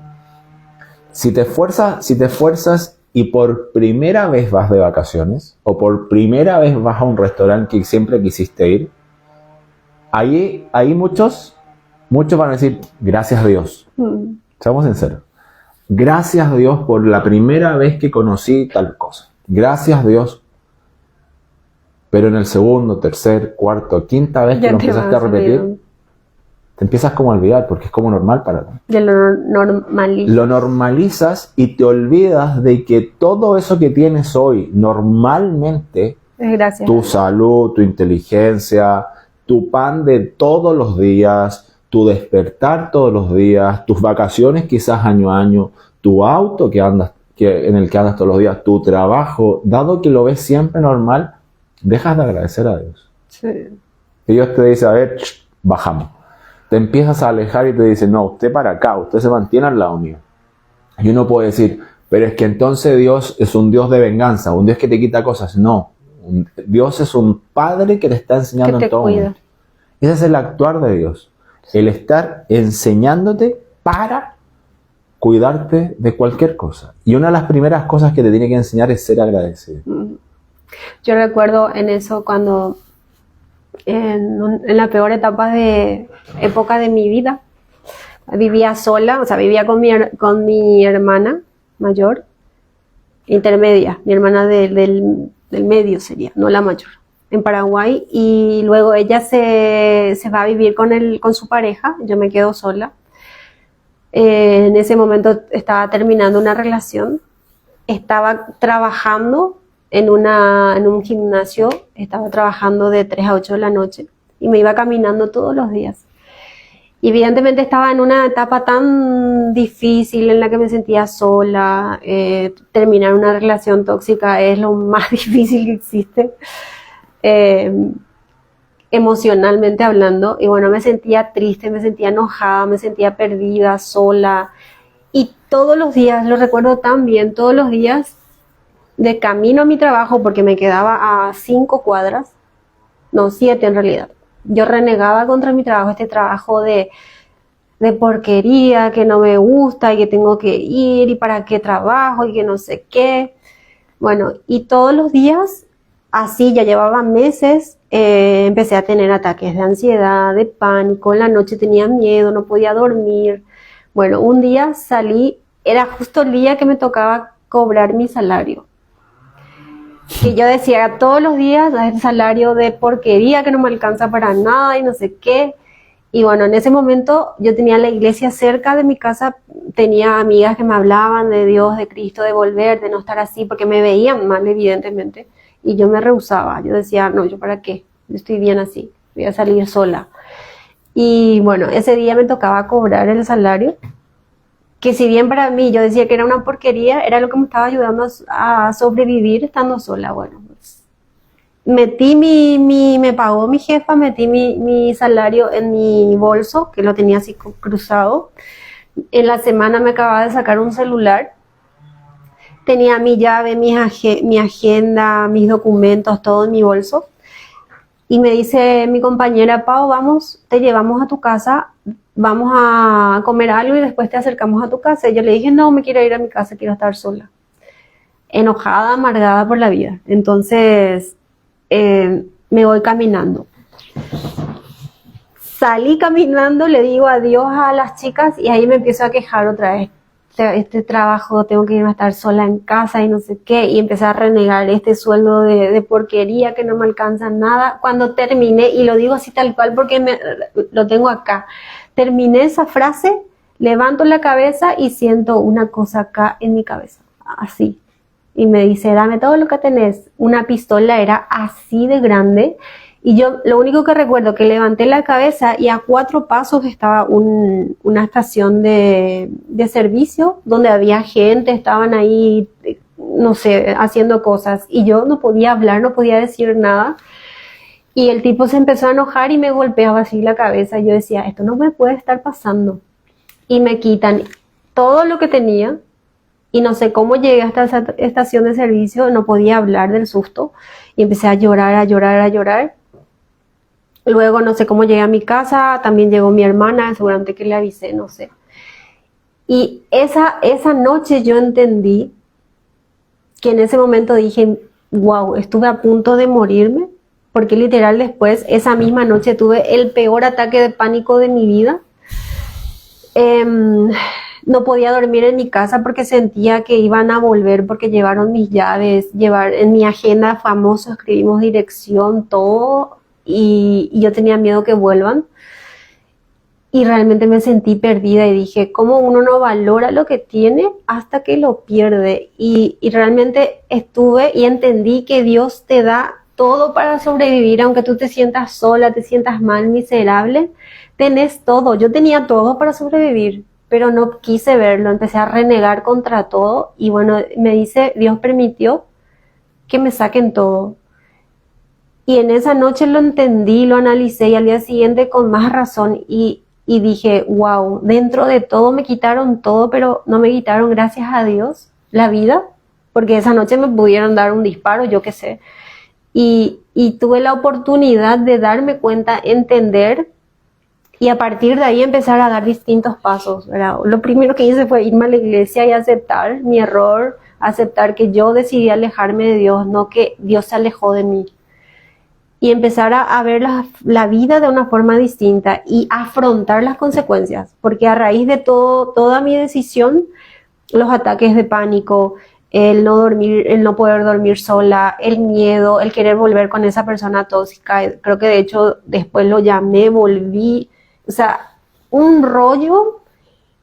Si te esfuerzas y por primera vez vas de vacaciones o por primera vez vas a un restaurante que siempre quisiste ir, ahí muchos van a decir gracias a Dios. Seamos sinceros. Gracias a Dios por la primera vez que conocí tal cosa. Gracias a Dios. Pero en el segundo, tercer, cuarto, quinta vez que lo empezaste a repetir, te empiezas como a olvidar porque es como normal para ti. Lo normalizas y te olvidas de que todo eso que tienes hoy normalmente, gracias tu salud, tu inteligencia, tu pan de todos los días, tu despertar todos los días, tus vacaciones quizás año a año, tu auto en el que andas todos los días, tu trabajo, dado que lo ves siempre normal, dejas de agradecer a Dios. Sí. Y Dios te dice, a ver, bajamos. Te empiezas a alejar y te dice, no, usted para acá, usted se mantiene al lado mío. Y uno puede decir, pero es que entonces Dios es un Dios de venganza, un Dios que te quita cosas. No, Dios es un Padre que te está enseñando en todo momento. Ese es el actuar de Dios, el estar enseñándote para cuidarte de cualquier cosa. Y una de las primeras cosas que te tiene que enseñar es ser agradecido. Yo recuerdo en eso cuando en la peor época de mi vida vivía sola, o sea, vivía con mi hermana mayor, intermedia, mi hermana del medio sería, no la mayor, en Paraguay, y luego ella se va a vivir con su pareja, yo me quedo sola. En ese momento estaba terminando una relación, estaba trabajando en un gimnasio, estaba trabajando de 3 a 8 de la noche y me iba caminando todos los días. Y evidentemente estaba en una etapa tan difícil en la que me sentía sola. Terminar una relación tóxica es lo más difícil que existe, emocionalmente hablando. Y bueno, me sentía triste, me sentía enojada, me sentía perdida, sola. Y todos los días, lo recuerdo tan bien, todos los días de camino a mi trabajo, porque me quedaba a 5 cuadras, no, 7 en realidad. Yo renegaba contra mi trabajo, este trabajo de porquería, que no me gusta y que tengo que ir y para qué trabajo y que no sé qué. Bueno, y todos los días, así ya llevaba meses, empecé a tener ataques de ansiedad, de pánico, en la noche tenía miedo, no podía dormir. Bueno, un día salí, era justo el día que me tocaba cobrar mi salario. Que yo decía todos los días, el salario de porquería que no me alcanza para nada y no sé qué. Y bueno, en ese momento yo tenía la iglesia cerca de mi casa, tenía amigas que me hablaban de Dios, de Cristo, de volver, de no estar así, porque me veían mal, evidentemente. Y yo me rehusaba, yo decía, no, ¿yo para qué? Yo estoy bien así, voy a salir sola. Y bueno, ese día me tocaba cobrar el salario, que si bien para mí yo decía que era una porquería, era lo que me estaba ayudando a sobrevivir estando sola. Bueno, pues, me pagó mi jefa, metí mi salario en mi bolso, que lo tenía así cruzado. En la semana me acababa de sacar un celular, tenía mi llave, mi agenda, mis documentos, todo en mi bolso. Y me dice mi compañera, Pau, vamos, te llevamos a tu casa, vamos a comer algo y después te acercamos a tu casa. Y yo le dije, no, me quiero ir a mi casa, quiero estar sola. Enojada, amargada por la vida. Entonces, me voy caminando. Salí caminando, le digo adiós a las chicas y ahí me empiezo a quejar otra vez. Este trabajo, tengo que irme a estar sola en casa y no sé qué, y empecé a renegar este sueldo de porquería que no me alcanza nada. Cuando terminé, y lo digo así tal cual porque lo tengo acá, terminé esa frase, Levanto la cabeza y siento una cosa acá en mi cabeza, así. Y me dice, dame todo lo que tenés. Una pistola era así de grande. Y yo lo único que recuerdo que levanté la cabeza y a 4 pasos estaba una estación de servicio donde había gente, estaban ahí, no sé, haciendo cosas. Y yo no podía hablar, no podía decir nada. Y el tipo se empezó a enojar y me golpeaba así la cabeza. Yo decía, esto no me puede estar pasando. Y me quitan todo lo que tenía. Y no sé cómo llegué hasta esa estación de servicio, no podía hablar del susto. Y empecé a llorar, a llorar, a llorar. Luego no sé cómo llegué a mi casa, también llegó mi hermana, seguramente que le avisé, no sé. Y esa noche yo entendí que en ese momento dije, wow, estuve a punto de morirme, porque literal después, esa misma noche tuve el peor ataque de pánico de mi vida. No podía dormir en mi casa porque sentía que iban a volver porque llevaron mis llaves, en mi agenda famoso escribimos dirección, todo, y yo tenía miedo que vuelvan. Y realmente me sentí perdida y dije, ¿cómo uno no valora lo que tiene hasta que lo pierde? Y realmente estuve y entendí que Dios te da todo para sobrevivir, aunque tú te sientas sola, te sientas mal, miserable, tenés todo. Yo tenía todo para sobrevivir, pero no quise verlo, empecé a renegar contra todo y bueno, me dice, Dios permitió que me saquen todo. Y en esa noche lo entendí, lo analicé y al día siguiente con más razón y dije, wow, dentro de todo me quitaron todo, pero no me quitaron, gracias a Dios, la vida, porque esa noche me pudieron dar un disparo, yo qué sé. Y tuve la oportunidad de darme cuenta, entender y a partir de ahí empezar a dar distintos pasos, ¿verdad? Lo primero que hice fue irme a la iglesia y aceptar mi error, aceptar que yo decidí alejarme de Dios, no que Dios se alejó de mí. Y empezar a ver la vida de una forma distinta y afrontar las consecuencias, porque a raíz de toda mi decisión, los ataques de pánico, el no dormir, el no poder dormir sola, el miedo, el querer volver con esa persona tóxica, creo que de hecho después lo llamé, volví, o sea, un rollo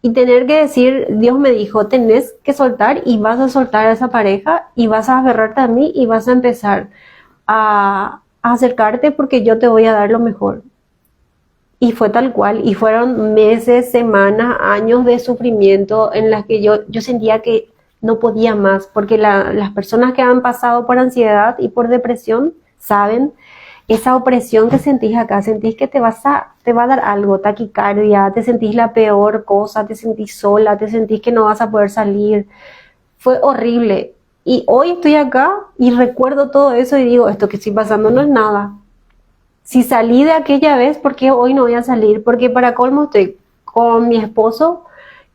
y tener que decir, Dios me dijo, tenés que soltar y vas a soltar a esa pareja y vas a aferrarte a mí y vas a empezar a acercarte porque yo te voy a dar lo mejor. Y fue tal cual, y fueron meses, semanas, años de sufrimiento en las que yo sentía que no podía más, porque las personas que han pasado por ansiedad y por depresión saben esa opresión que sentís acá, sentís que te va a dar algo, taquicardia, te sentís la peor cosa, te sentís sola, te sentís que no vas a poder salir. Fue horrible. Y hoy estoy acá y recuerdo todo eso y digo, esto que estoy pasando no es nada. Si salí de aquella vez, ¿por qué hoy no voy a salir? Porque para colmo estoy con mi esposo,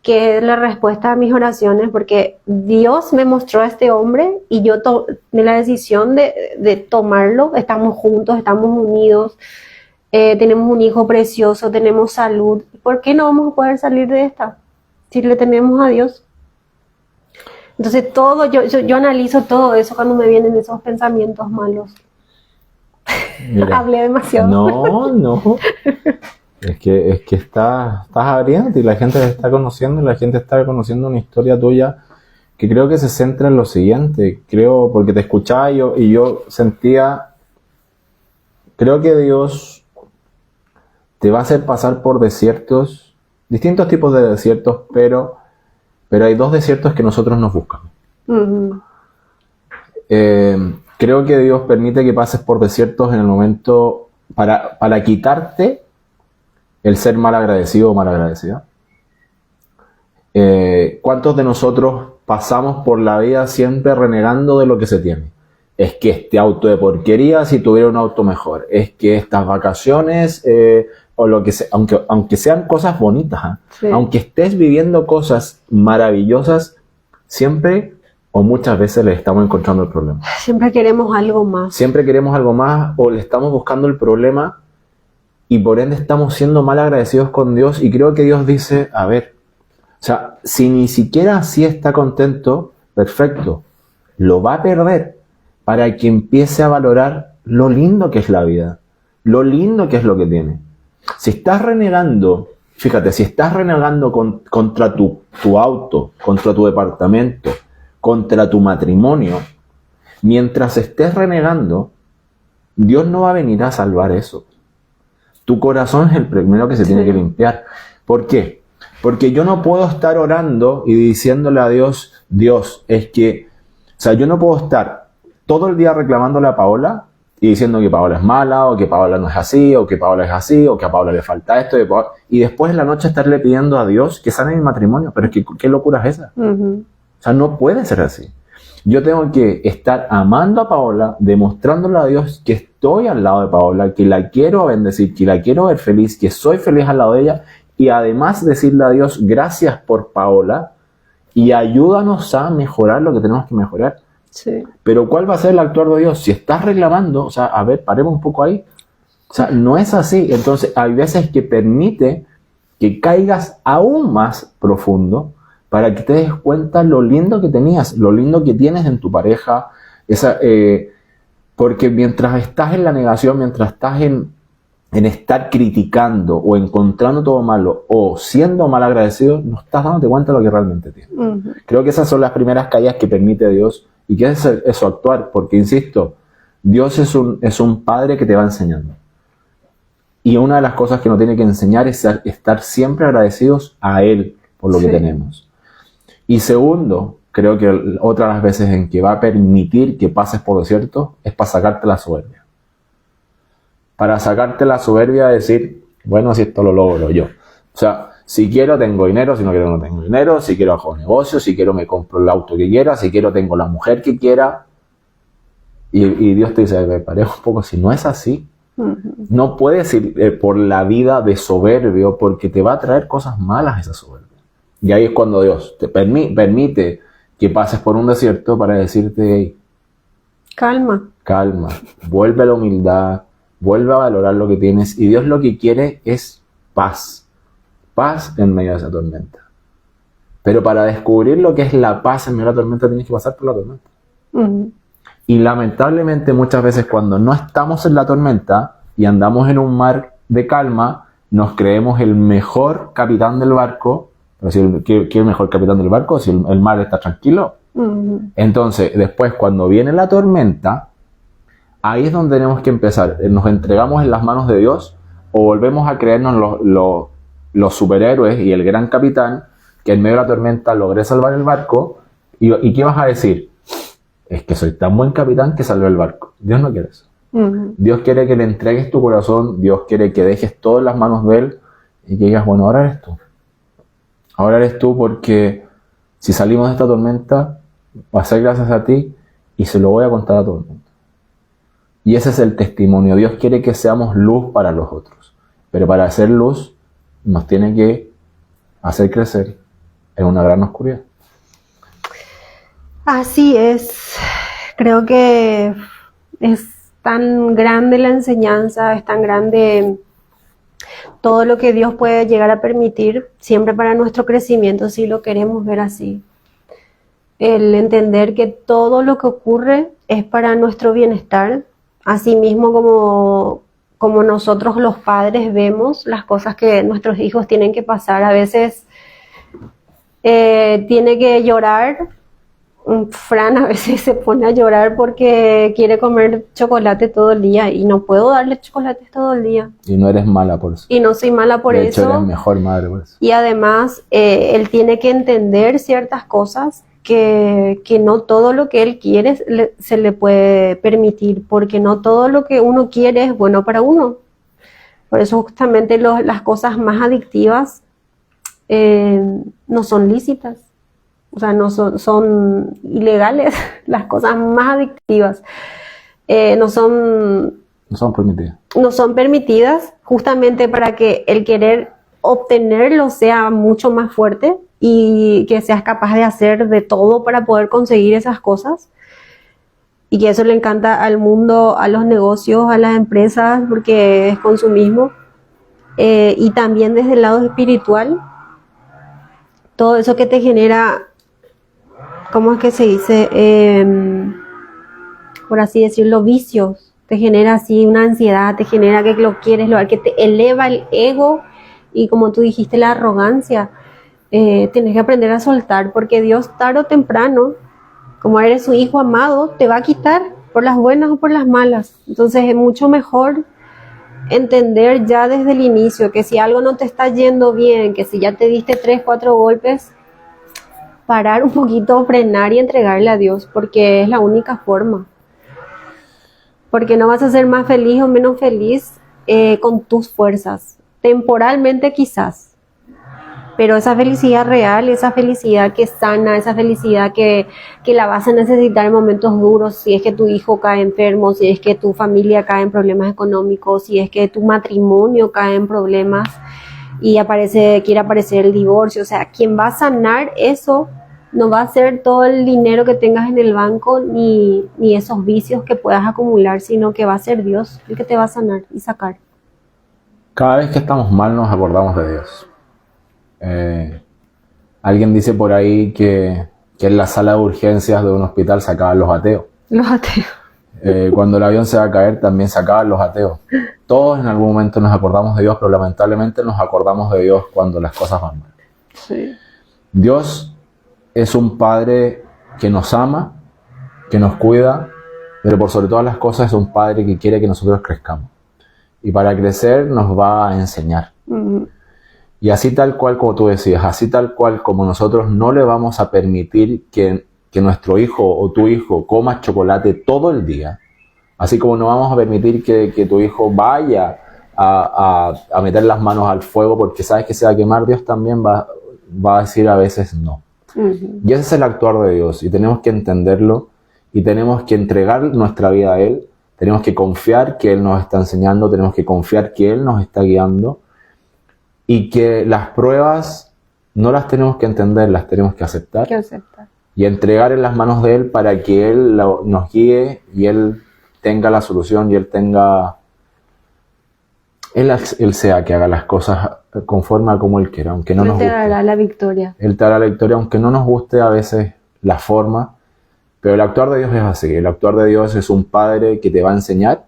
que es la respuesta a mis oraciones, porque Dios me mostró a este hombre y yo tomé la decisión de tomarlo. Estamos juntos, estamos unidos, tenemos un hijo precioso, tenemos salud. ¿Por qué no vamos a poder salir de esta si le tenemos a Dios? Entonces yo analizo todo eso cuando me vienen esos pensamientos malos. Mira, hablé demasiado. No. Es que estás abriendo y la gente te está conociendo y la gente está conociendo una historia tuya que creo que se centra en lo siguiente. Creo, porque te escuchaba y yo sentía, creo que Dios te va a hacer pasar por desiertos, distintos tipos de desiertos, pero hay 2 desiertos que nosotros nos buscamos. Uh-huh. Creo que Dios permite que pases por desiertos en el momento para quitarte el ser mal agradecido o mal agradecida. ¿Cuántos de nosotros pasamos por la vida siempre renegando de lo que se tiene? Es que este auto de porquería si tuviera un auto mejor. Es que estas vacaciones, o lo que sea, aunque sean cosas bonitas, sí. Aunque estés viviendo cosas maravillosas, siempre o muchas veces le estamos encontrando el problema. Siempre queremos algo más. Siempre queremos algo más o le estamos buscando el problema y por ende estamos siendo mal agradecidos con Dios y creo que Dios dice, a ver, o sea, si ni siquiera así está contento, perfecto, lo va a perder para que empiece a valorar lo lindo que es la vida, lo lindo que es lo que tiene. Si estás renegando fíjate, si estás renegando contra tu auto, contra tu departamento, contra tu matrimonio, mientras estés renegando, Dios no va a venir a salvar eso. Tu corazón es el primero que se tiene que limpiar. ¿Por qué? Porque yo no puedo estar orando y diciéndole a Dios, Dios, es que, o sea, yo no puedo estar todo el día reclamándole a Paola y diciendo que Paola es mala, o que Paola no es así, o que Paola es así, o que a Paola le falta esto, y después en la noche estarle pidiendo a Dios que sane mi matrimonio. Pero es que, ¿qué locura es esa? O sea, no puede ser así. Yo tengo que estar amando a Paola, demostrándole a Dios que estoy al lado de Paola, que la quiero bendecir, que la quiero ver feliz, que soy feliz al lado de ella, y además decirle a Dios, gracias por Paola, y ayúdanos a mejorar lo que tenemos que mejorar. Sí. Pero ¿cuál va a ser el actuar de Dios? Si estás reclamando, o sea, a ver, paremos un poco ahí. O sea, no es así. Entonces, hay veces que permite que caigas aún más profundo para que te des cuenta lo lindo que tenías, lo lindo que tienes en tu pareja. Porque mientras estás en la negación, mientras estás en estar criticando o encontrando todo malo o siendo mal agradecido, no estás dándote cuenta de lo que realmente tienes. Creo que esas son las primeras caídas que permite Dios. ¿Y qué es eso actuar? Porque, insisto, Dios es un padre que te va enseñando. Y una de las cosas que nos tiene que enseñar es estar siempre agradecidos a Él por lo que tenemos. Y segundo, creo que otra de las veces en que va a permitir que pases por desierto es para sacarte la soberbia. Para sacarte la soberbia de decir, bueno, si esto lo logro yo. O sea, si quiero tengo dinero, si no quiero no tengo dinero, si quiero hago negocio, si quiero me compro el auto que quiera, si quiero tengo la mujer que quiera. Y Dios te dice, me paré un poco, si no es así, no puedes ir por la vida de soberbio porque te va a traer cosas malas esa soberbia. Y ahí es cuando Dios te permite que pases por un desierto para decirte, hey, calma, vuelve a la humildad, vuelve a valorar lo que tienes. Y Dios lo que quiere es paz. Paz en medio de esa tormenta. Pero para descubrir lo que es la paz en medio de la tormenta tienes que pasar por la tormenta. Y lamentablemente muchas veces cuando no estamos en la tormenta y andamos en un mar de calma, nos creemos el mejor capitán del barco. Pero si ¿qué es el mejor capitán del barco? Si el mar está tranquilo. Entonces, después cuando viene la tormenta, ahí es donde tenemos que empezar. Nos entregamos en las manos de Dios o volvemos a creernos los superhéroes y el gran capitán que en medio de la tormenta logré salvar el barco. ¿Y qué vas a decir? Es que soy tan buen capitán que salvé el barco. Dios no quiere eso. Dios quiere que le entregues tu corazón. Dios quiere que dejes todo en las manos de Él y que digas, bueno, ahora eres tú. Ahora eres tú, porque si salimos de esta tormenta va a ser gracias a ti y se lo voy a contar a todo el mundo. Y ese es el testimonio. Dios quiere que seamos luz para los otros. Pero para hacer luz nos tiene que hacer crecer en una gran oscuridad. Así es. Creo que es tan grande la enseñanza, es tan grande todo lo que Dios puede llegar a permitir, siempre para nuestro crecimiento, si lo queremos ver así. El entender que todo lo que ocurre es para nuestro bienestar, así mismo como nosotros los padres vemos las cosas que nuestros hijos tienen que pasar. A veces tiene que llorar. Fran a veces se pone a llorar porque quiere comer chocolate todo el día y no puedo darle chocolates todo el día. Y no eres mala por eso. Y no soy mala por eso. De hecho, eres mejor madre por eso. Y además, él tiene que entender ciertas cosas que no todo lo que él quiere se le puede permitir, porque no todo lo que uno quiere es bueno para uno. Por eso justamente las cosas más adictivas no son lícitas. O sea, no son ilegales. Las cosas más adictivas no son permitidas. No son permitidas, justamente para que el querer obtenerlo sea mucho más fuerte y que seas capaz de hacer de todo para poder conseguir esas cosas. Y que eso le encanta al mundo, a los negocios, a las empresas, porque es consumismo. Y también desde el lado espiritual, todo eso que te genera, ¿cómo es que se dice? Por así decirlo, vicios. Te genera así una ansiedad, te genera que lo quieres, que te eleva el ego y como tú dijiste, la arrogancia, tienes que aprender a soltar, porque Dios tarde o temprano, como eres su hijo amado, te va a quitar por las buenas o por las malas. Entonces es mucho mejor entender ya desde el inicio que si algo no te está yendo bien, que si ya te diste 3, 4 golpes, parar un poquito, frenar y entregarle a Dios, porque es la única forma. Porque no vas a ser más feliz o menos feliz con tus fuerzas, temporalmente quizás, pero esa felicidad real, esa felicidad que sana, esa felicidad que la vas a necesitar en momentos duros, si es que tu hijo cae enfermo, si es que tu familia cae en problemas económicos, si es que tu matrimonio cae en problemas y quiere aparecer el divorcio. O sea, quien va a sanar eso no va a ser todo el dinero que tengas en el banco ni esos vicios que puedas acumular, sino que va a ser Dios el que te va a sanar y sacar. Cada vez que estamos mal nos acordamos de Dios. Alguien dice por ahí que en la sala de urgencias de un hospital se acaban los ateos. Los ateos. Cuando el avión se va a caer también se acaban los ateos. Todos en algún momento nos acordamos de Dios, pero lamentablemente nos acordamos de Dios cuando las cosas van mal. Sí. Dios es un Padre que nos ama, que nos cuida, pero por sobre todas las cosas es un Padre que quiere que nosotros crezcamos. Y para crecer nos va a enseñar. Uh-huh. Y así tal cual como tú decías, así tal cual como nosotros no le vamos a permitir que nuestro hijo o tu hijo coma chocolate todo el día, así como no vamos a permitir que tu hijo vaya a meter las manos al fuego porque sabes que se va a quemar, Dios también va a decir a veces no. Uh-huh. Y ese es el actuar de Dios y tenemos que entenderlo y tenemos que entregar nuestra vida a Él, tenemos que confiar que Él nos está enseñando, tenemos que confiar que Él nos está guiando. Y que las pruebas no las tenemos que entender, las tenemos que aceptar. Y entregar en las manos de Él para que Él nos guíe y Él tenga la solución y Él sea que haga las cosas conforme a como Él quiera, aunque no nos guste. Él te dará la victoria. Él te dará la victoria, aunque no nos guste a veces la forma, pero el actuar de Dios es así. El actuar de Dios es un Padre que te va a enseñar,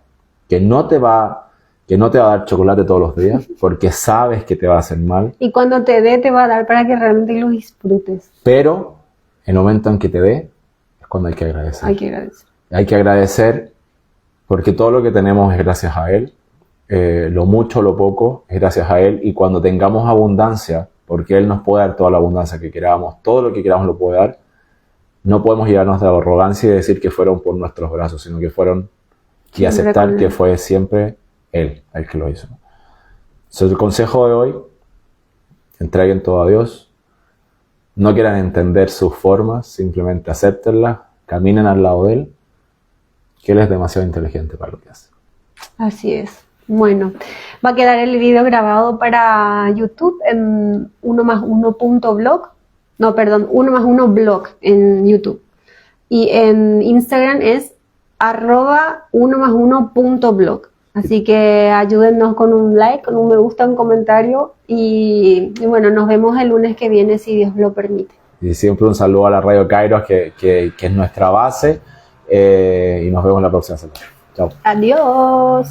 que no te va a dar chocolate todos los días, porque sabes que te va a hacer mal. Y cuando te dé, te va a dar para que realmente lo disfrutes. Pero el momento en que te dé, es cuando hay que agradecer. Hay que agradecer. Hay que agradecer porque todo lo que tenemos es gracias a Él. Lo mucho, lo poco, es gracias a Él. Y cuando tengamos abundancia, porque Él nos puede dar toda la abundancia que queramos, todo lo que queramos lo puede dar, no podemos llenarnos de arrogancia y decir que fueron por nuestros brazos, sino que fueron y aceptar que fue siempre Él el que lo hizo. Entonces, el consejo de hoy: entreguen todo a Dios, no quieran entender sus formas, simplemente acéptenlas, caminen al lado de Él, que Él es demasiado inteligente para lo que hace. Así es. Bueno, va a quedar el video grabado para YouTube en 1más1.blog, no, perdón, 1más1blog en YouTube, y en Instagram es @1más1.blog. Así que ayúdennos con un like, con un me gusta, un comentario y bueno, nos vemos el lunes que viene si Dios lo permite. Y siempre un saludo a la Radio Kairos que es nuestra base y nos vemos la próxima semana. Chao. Adiós.